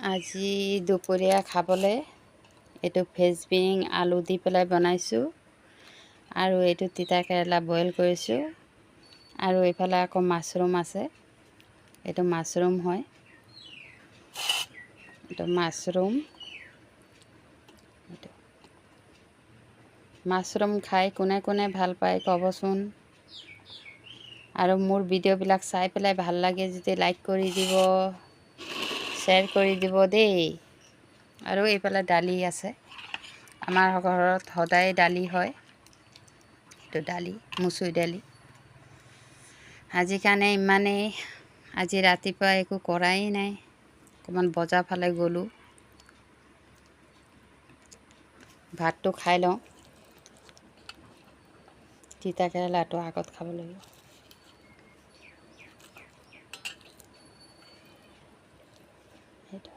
আজি দুপৰীয়া খাবলৈ এইটো ফ্ৰেঞ্চবিন আলু দি পেলাই বনাইছোঁ আৰু এইটো তিতা কেৰেলা বইল কৰিছোঁ আৰু এইফালে আকৌ মাছৰুম আছে। এইটো মাছৰুম হয়, এইটো মাছৰুম খাই কোনে কোনে ভাল পায় ক'বচোন। আৰু মোৰ ভিডিঅ'বিলাক চাই পেলাই ভাল লাগে যদি লাইক কৰি দিব, শ্বেয়াৰ কৰি দিব দেই। আৰু এইফালে দালি আছে, আমাৰ ঘৰত সদায় দালি হয়। এইটো দালি মচুৰ দালি। আজি কাৰণে ইমানেই। আজি ৰাতিপুৱা একো কৰাই নাই, অকণমান বজাৰ ফালে গ'লোঁ। ভাতটো খাই লওঁ, তিতা কেৰেলাটো আগত খাব লাগিব। সেইটো